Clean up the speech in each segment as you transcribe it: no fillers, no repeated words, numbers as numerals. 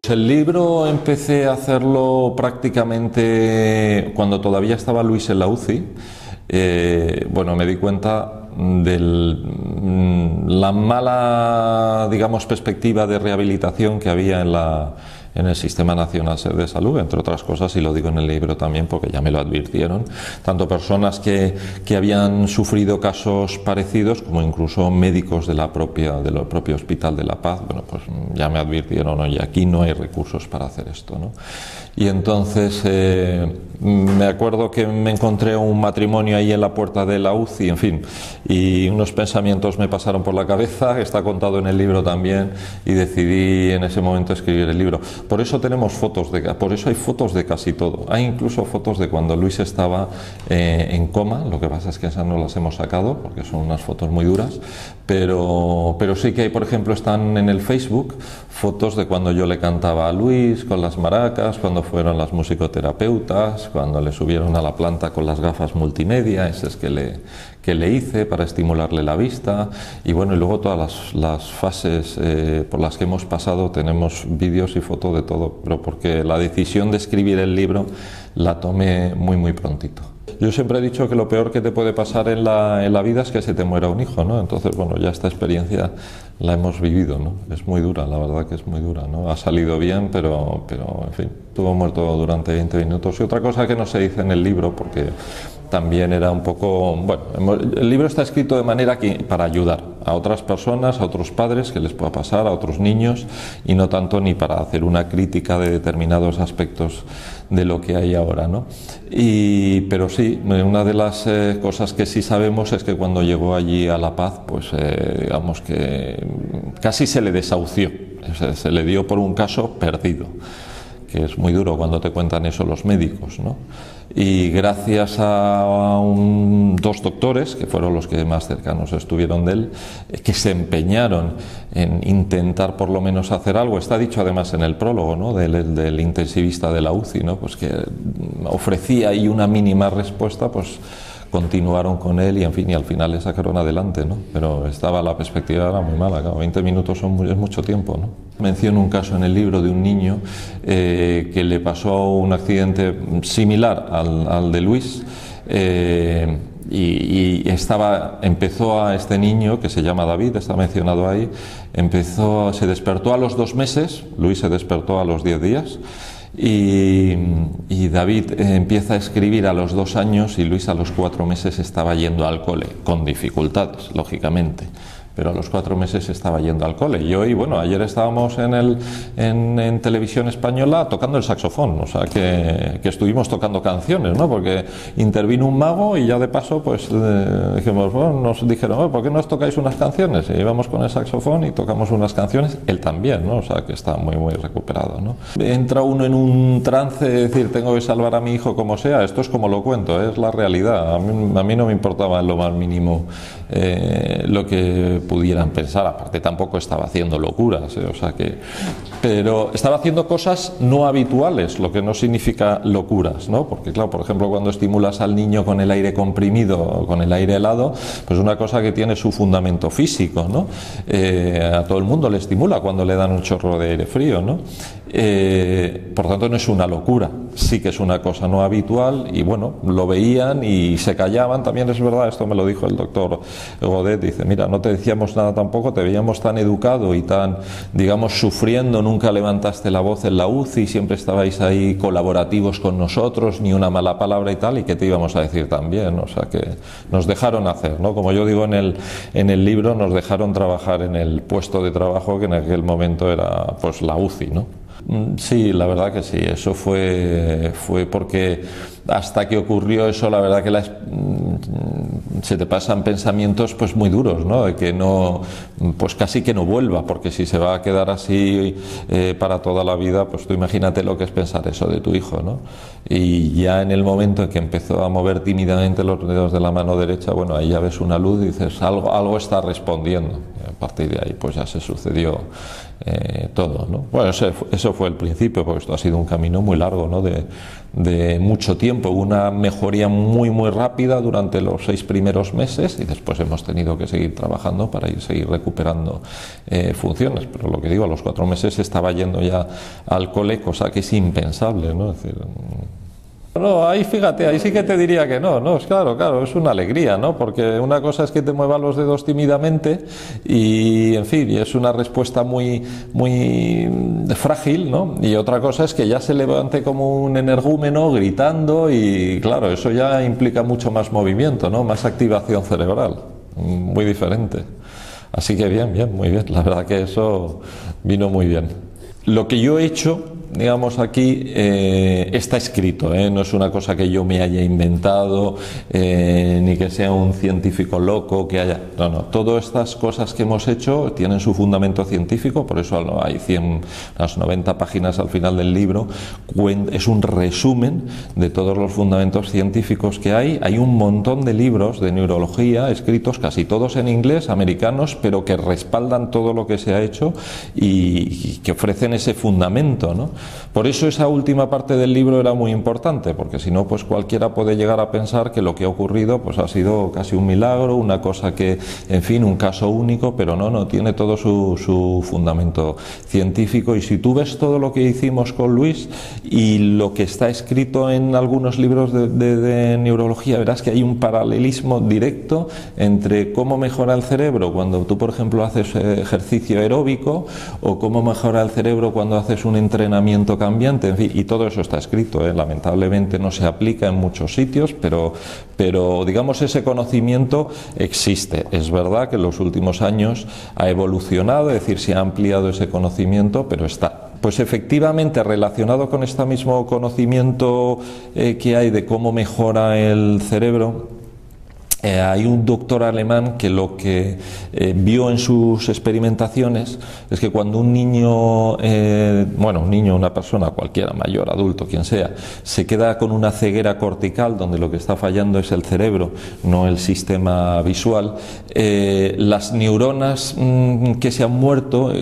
Pues el libro empecé a hacerlo prácticamente cuando todavía estaba Luis en la UCI. Bueno, me di cuenta de la mala, digamos, perspectiva de rehabilitación que había en el Sistema Nacional de Salud, entre otras cosas, y lo digo en el libro también porque ya me lo advirtieron, tanto personas que habían sufrido casos parecidos como incluso médicos del propio Hospital de La Paz. Bueno, pues ya me advirtieron, oye, aquí no hay recursos para hacer esto, ¿no? Y entonces me acuerdo que me encontré un matrimonio ahí en la puerta de la UCI, en fin, y unos pensamientos me pasaron por la cabeza, está contado en el libro también, y decidí en ese momento escribir el libro. Por eso tenemos fotos, por eso hay fotos de casi todo. Hay incluso fotos de cuando Luis estaba en coma, lo que pasa es que esas no las hemos sacado porque son unas fotos muy duras, pero sí que hay, por ejemplo, están en el Facebook fotos de cuando yo le cantaba a Luis con las maracas, cuando fueron las musicoterapeutas, cuando le subieron a la planta con las gafas multimedia, esas que le hice para estimularle la vista, y bueno, y luego todas las fases por las que hemos pasado. Tenemos vídeos y fotos de todo, pero porque la decisión de escribir el libro la tomé muy prontito. Yo siempre he dicho que lo peor que te puede pasar en la vida es que se te muera un hijo, ¿no? Entonces, bueno, ya esta experiencia la hemos vivido, ¿no? Es muy dura, la verdad que es muy dura, ¿no? Ha salido bien, pero en fin, estuvo muerto durante 20 minutos. Y otra cosa que no se dice en el libro, porque también era un poco... Bueno, el libro está escrito de manera que para ayudar a otras personas, a otros padres que les pueda pasar, a otros niños, y no tanto ni para hacer una crítica de determinados aspectos de lo que hay ahora, ¿no? Pero sí, una de las cosas que sí sabemos es que cuando llegó allí a La Paz, pues digamos que casi se le desahució, se le dio por un caso perdido, que es muy duro cuando te cuentan eso los médicos, ¿no? Y gracias a dos doctores, que fueron los que más cercanos estuvieron de él, que se empeñaron en intentar por lo menos hacer algo. Está dicho además en el prólogo, ¿no?, del intensivista de la UCI, ¿no?, pues que ofrecía ahí una mínima respuesta, pues continuaron con él y en fin, y al final le sacaron adelante, ¿no? Pero la perspectiva era muy mala, claro, 20 minutos es mucho tiempo, ¿no? Menciono un caso en el libro de un niño que le pasó un accidente similar al de Luis, empezó a este niño, que se llama David, está mencionado ahí, se despertó a los 2 meses, Luis se despertó a los 10 días, y David empieza a escribir a los 2 años y Luis a los 4 meses estaba yendo al cole, con dificultades, lógicamente, pero a los 4 meses estaba yendo al cole. Y bueno, ayer estábamos en Televisión Española tocando el saxofón, o sea que estuvimos tocando canciones, ¿no? Porque intervino un mago y ya de paso pues dijimos, bueno, nos dijeron, ¿por qué no os tocáis unas canciones? Y íbamos con el saxofón y tocamos unas canciones, él también, ¿no? O sea que está muy recuperado, ¿no? Entra uno en un trance de decir, tengo que salvar a mi hijo como sea. Esto es como lo cuento, es la realidad. A mí no me importaba en lo más mínimo lo que pudieran pensar, aparte tampoco estaba haciendo locuras, o sea que, pero estaba haciendo cosas no habituales, lo que no significa locuras, ¿no? Porque claro, por ejemplo, cuando estimulas al niño con el aire comprimido o con el aire helado, pues una cosa que tiene su fundamento físico, ¿no? A todo el mundo le estimula cuando le dan un chorro de aire frío, ¿no? Por tanto no es una locura, sí que es una cosa no habitual, y bueno, lo veían y se callaban. También es verdad, esto me lo dijo el doctor Godet, dice, mira, no te decíamos nada tampoco, te veíamos tan educado y tan, digamos, sufriendo, nunca levantaste la voz en la UCI, siempre estabais ahí colaborativos con nosotros, ni una mala palabra y tal, y qué te íbamos a decir también, o sea que nos dejaron hacer, ¿no? Como yo digo en el libro, nos dejaron trabajar en el puesto de trabajo que en aquel momento era pues la UCI, ¿no? Sí, la verdad que sí, eso fue porque hasta que ocurrió eso, la verdad que se te pasan pensamientos pues muy duros, ¿no? De que no, pues casi que no vuelva, porque si se va a quedar así para toda la vida, pues tú imagínate lo que es pensar eso de tu hijo, ¿no? Y ya en el momento en que empezó a mover tímidamente los dedos de la mano derecha, bueno, ahí ya ves una luz y dices, algo está respondiendo. Y a partir de ahí pues ya se sucedió todo, ¿no? Bueno, eso fue el principio, porque esto ha sido un camino muy largo, ¿no? De mucho tiempo, una mejoría muy rápida durante los 6 primeros meses y después hemos tenido que seguir trabajando para seguir recuperando funciones, pero lo que digo, a los 4 meses estaba yendo ya al cole, cosa que es impensable, ¿no? Es decir, no, ahí fíjate, ahí sí que te diría que no, es claro, es una alegría, ¿no? Porque una cosa es que te muevan los dedos tímidamente y, en fin, y es una respuesta muy frágil, ¿no? Y otra cosa es que ya se levante como un energúmeno gritando y, claro, eso ya implica mucho más movimiento, ¿no? Más activación cerebral, muy diferente. Así que bien, muy bien, la verdad que eso vino muy bien. Lo que yo he hecho, digamos, aquí está escrito, no es una cosa que yo me haya inventado, ni que sea un científico loco que haya... No, todas estas cosas que hemos hecho tienen su fundamento científico, por eso hay unas 90 páginas al final del libro, es un resumen de todos los fundamentos científicos que hay. Hay un montón de libros de neurología escritos, casi todos en inglés, americanos, pero que respaldan todo lo que se ha hecho y que ofrecen ese fundamento, ¿no? Por eso esa última parte del libro era muy importante, porque si no, pues cualquiera puede llegar a pensar que lo que ha ocurrido pues ha sido casi un milagro, una cosa que, en fin, un caso único, pero no, tiene todo su fundamento científico. Y si tú ves todo lo que hicimos con Luis y lo que está escrito en algunos libros de neurología, verás que hay un paralelismo directo entre cómo mejora el cerebro cuando tú, por ejemplo, haces ejercicio aeróbico, o cómo mejora el cerebro cuando haces un entrenamiento cambiante, en fin, y todo eso está escrito, lamentablemente no se aplica en muchos sitios, pero digamos ese conocimiento existe. Es verdad que en los últimos años ha evolucionado, es decir, se ha ampliado ese conocimiento, pero está. Pues efectivamente, relacionado con este mismo conocimiento que hay de cómo mejora el cerebro, hay un doctor alemán que lo que vio en sus experimentaciones es que cuando un niño, una persona cualquiera, mayor, adulto, quien sea, se queda con una ceguera cortical donde lo que está fallando es el cerebro, no el sistema visual, las neuronas que se han muerto,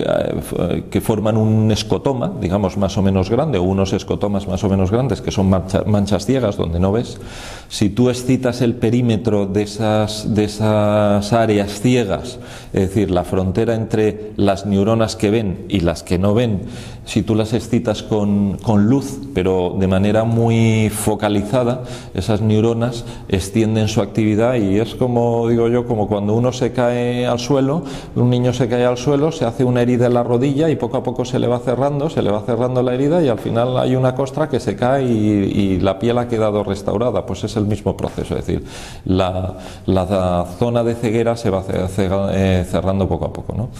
que forman un escotoma, digamos más o menos grande, o unos escotomas más o menos grandes, que son manchas ciegas donde no ves, si tú excitas el perímetro de esas áreas ciegas, es decir, la frontera entre las neuronas que ven y las que no ven, si tú las excitas con luz, pero de manera muy focalizada, esas neuronas extienden su actividad y es como, digo yo, como cuando uno se cae al suelo, un niño se cae al suelo, se hace una herida en la rodilla y poco a poco se le va cerrando la herida y al final hay una costra que se cae y la piel ha quedado restaurada. Pues es el mismo proceso, es decir, la zona de ceguera se va cerrando poco a poco, ¿no?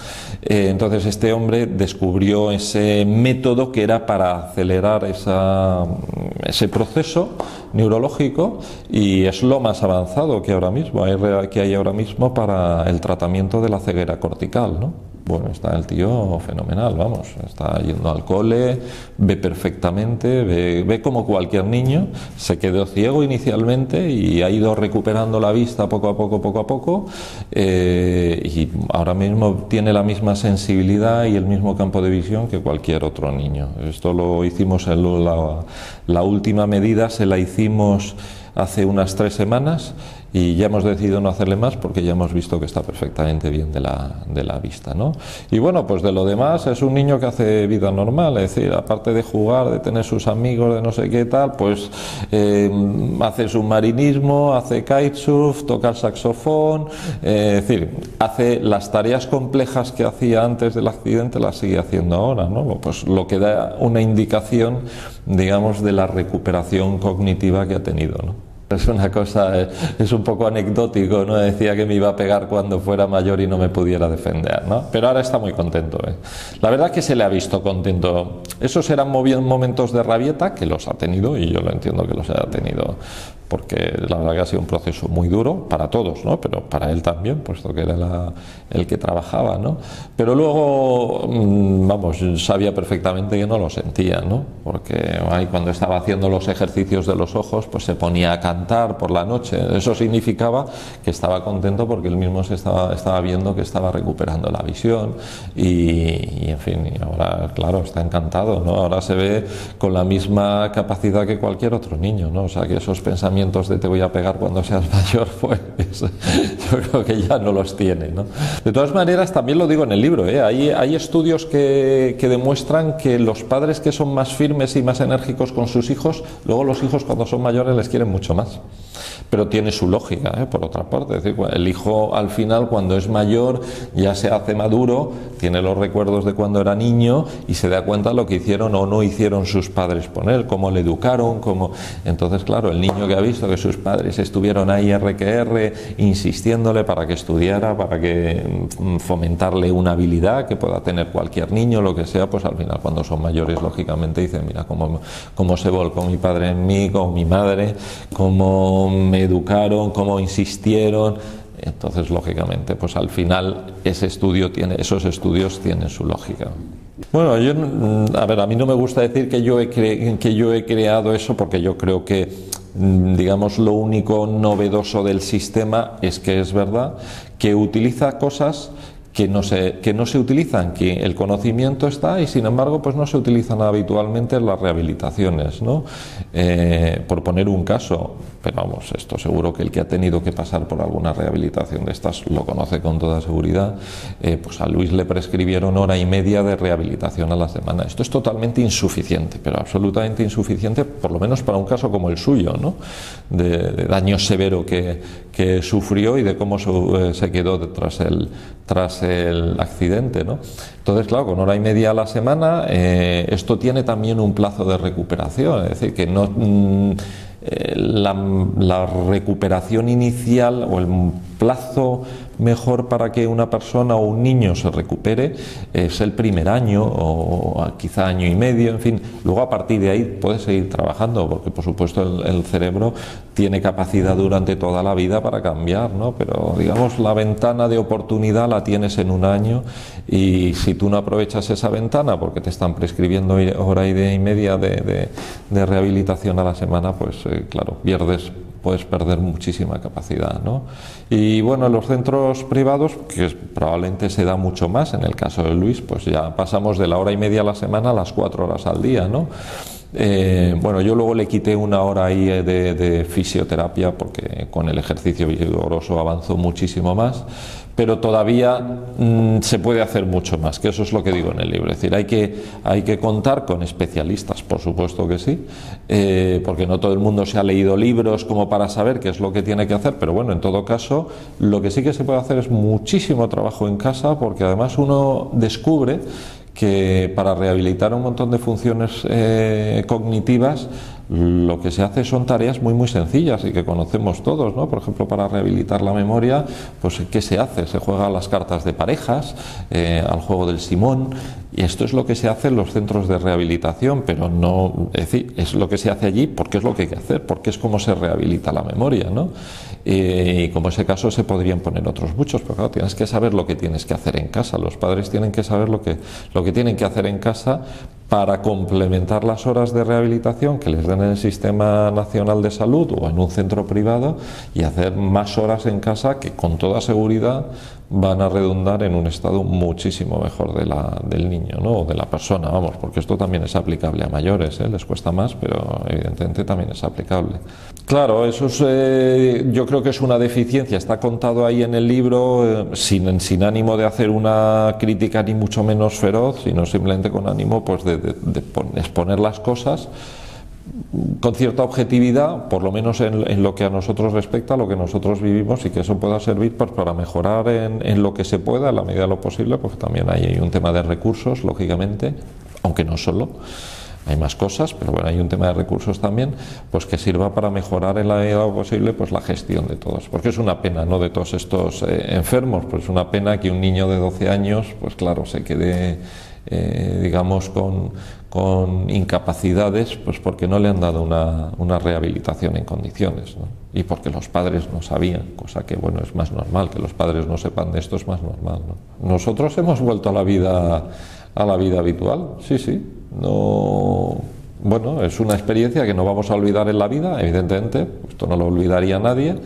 Entonces este hombre descubrió ese método que era para acelerar ese proceso neurológico y es lo más avanzado que hay ahora mismo para el tratamiento de la ceguera cortical, ¿no? Bueno, está el tío fenomenal, vamos, está yendo al cole, ve perfectamente, ve como cualquier niño, se quedó ciego inicialmente y ha ido recuperando la vista poco a poco, y ahora mismo tiene la misma sensibilidad y el mismo campo de visión que cualquier otro niño. Esto lo hicimos la última medida, se la hicimos hace unas 3 semanas y ya hemos decidido no hacerle más porque ya hemos visto que está perfectamente bien de la vista, ¿no? Y bueno, pues de lo demás es un niño que hace vida normal, es decir, aparte de jugar, de tener sus amigos, de no sé qué tal, pues hace submarinismo, hace kitesurf, toca el saxofón, es decir, hace las tareas complejas que hacía antes del accidente, las sigue haciendo ahora, ¿no? Pues lo que da una indicación, digamos, de la recuperación cognitiva que ha tenido, ¿no? Es una cosa, es un poco anecdótico, ¿no? Decía que me iba a pegar cuando fuera mayor y no me pudiera defender, ¿no? Pero ahora está muy contento, ¿eh? La verdad es que se le ha visto contento. Esos eran momentos de rabieta, que los ha tenido, y yo lo entiendo que los haya tenido. porque la verdad que ha sido un proceso muy duro para todos, ¿no? Pero para él también, puesto que era el que trabajaba, ¿no? Pero luego, vamos, sabía perfectamente que no lo sentía, ¿no? Porque ahí cuando estaba haciendo los ejercicios de los ojos, pues se ponía a cantar por la noche. Eso significaba que estaba contento porque él mismo estaba viendo que estaba recuperando la visión y en fin, y ahora, claro, está encantado, ¿no? Ahora se ve con la misma capacidad que cualquier otro niño, ¿no? O sea, que esos pensamientos de te voy a pegar cuando seas mayor, pues yo creo que ya no los tiene, ¿no? De todas maneras, también lo digo en el libro, ¿eh? Hay estudios que demuestran que los padres que son más firmes y más enérgicos con sus hijos, luego los hijos cuando son mayores les quieren mucho más. Pero tiene su lógica, ¿eh? Por otra parte, es decir, el hijo al final cuando es mayor ya se hace maduro, tiene los recuerdos de cuando era niño y se da cuenta de lo que hicieron o no hicieron sus padres por él, cómo le educaron, cómo... Entonces, claro, el niño que ha visto que sus padres estuvieron ahí R insistiéndole para que estudiara, para que fomentarle una habilidad que pueda tener cualquier niño, lo que sea, pues al final cuando son mayores lógicamente dicen, mira cómo se volcó mi padre en mí, con mi madre, cómo me educaron, cómo insistieron. Entonces, lógicamente, pues al final esos estudios tienen su lógica. Bueno, a mí no me gusta decir que yo he creado eso, porque yo creo que, digamos, lo único novedoso del sistema es que es verdad que utiliza cosas que no se utilizan, que el conocimiento está y sin embargo pues no se utilizan habitualmente en las rehabilitaciones, ¿no? Por poner un caso, pero vamos, esto seguro que el que ha tenido que pasar por alguna rehabilitación de estas lo conoce con toda seguridad, pues a Luis le prescribieron 1 hora y media de rehabilitación a la semana. Esto es totalmente insuficiente, pero absolutamente insuficiente, por lo menos para un caso como el suyo, ¿no? De daño severo que sufrió y de cómo se quedó tras el accidente, ¿no? Entonces, claro, con 1 hora y media a la semana, esto tiene también un plazo de recuperación, es decir, que no la recuperación inicial o el plazo mejor para que una persona o un niño se recupere es el primer año o quizá 1 año y medio, en fin. Luego a partir de ahí puedes seguir trabajando porque por supuesto el cerebro tiene capacidad durante toda la vida para cambiar, ¿no? Pero digamos la ventana de oportunidad la tienes en 1 año y si tú no aprovechas esa ventana porque te están prescribiendo 1 hora y media de rehabilitación a la semana, pues claro, puedes perder muchísima capacidad, ¿no? Y bueno, en los centros privados, que probablemente se da mucho más, en el caso de Luis, pues ya pasamos de la 1 hora y media a la semana a las 4 horas al día, ¿no? Bueno, yo luego le quité 1 hora ahí de fisioterapia porque con el ejercicio vigoroso avanzó muchísimo más, pero todavía se puede hacer mucho más, que eso es lo que digo en el libro. Es decir, hay que contar con especialistas, por supuesto que sí, porque no todo el mundo se ha leído libros como para saber qué es lo que tiene que hacer, pero bueno, en todo caso, lo que sí que se puede hacer es muchísimo trabajo en casa, porque además uno descubre que para rehabilitar un montón de funciones cognitivas lo que se hace son tareas muy sencillas y que conocemos todos, ¿no? Por ejemplo, para rehabilitar la memoria, pues ¿qué se hace? Se juega a las cartas de parejas, al juego del simón, y esto es lo que se hace en los centros de rehabilitación, pero no, es decir, es lo que se hace allí porque es lo que hay que hacer, porque es como se rehabilita la memoria, ¿no? Y como ese caso se podrían poner otros muchos, pero claro, tienes que saber lo que tienes que hacer en casa, los padres tienen que saber lo que tienen que hacer en casa para complementar las horas de rehabilitación que les den en el Sistema Nacional de Salud o en un centro privado y hacer más horas en casa que con toda seguridad van a redundar en un estado muchísimo mejor del niño, ¿no? O de la persona, vamos, porque esto también es aplicable a mayores, les cuesta más, pero evidentemente también es aplicable. Claro, eso es, yo creo que es una deficiencia, está contado ahí en el libro sin ánimo de hacer una crítica ni mucho menos feroz, sino simplemente con ánimo pues de exponer las cosas con cierta objetividad, por lo menos en lo que a nosotros respecta, lo que nosotros vivimos, y que eso pueda servir pues, para mejorar en lo que se pueda, en la medida de lo posible, porque también hay un tema de recursos, lógicamente, aunque no solo, hay más cosas, pero bueno, hay un tema de recursos también, pues que sirva para mejorar en la medida de lo posible pues la gestión de todos, porque es una pena, ¿no?, de todos estos enfermos, pues es una pena que un niño de 12 años, pues claro, se quede digamos, con incapacidades, pues porque no le han dado una rehabilitación en condiciones, ¿no? Y porque los padres no sabían, cosa que, bueno, es más normal, que los padres no sepan de esto es más normal, ¿no? Nosotros hemos vuelto a la vida habitual, sí, sí, no... Bueno, es una experiencia que no vamos a olvidar en la vida, evidentemente, esto no lo olvidaría nadie.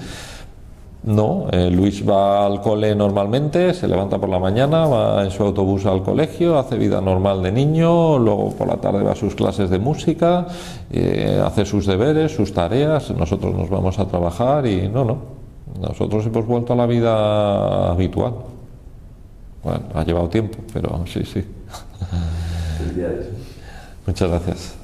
No, Luis va al cole normalmente, se levanta por la mañana, va en su autobús al colegio, hace vida normal de niño, luego por la tarde va a sus clases de música, hace sus deberes, sus tareas, nosotros nos vamos a trabajar y nosotros hemos vuelto a la vida habitual. Bueno, ha llevado tiempo, pero sí, sí. Felicidades. Muchas gracias.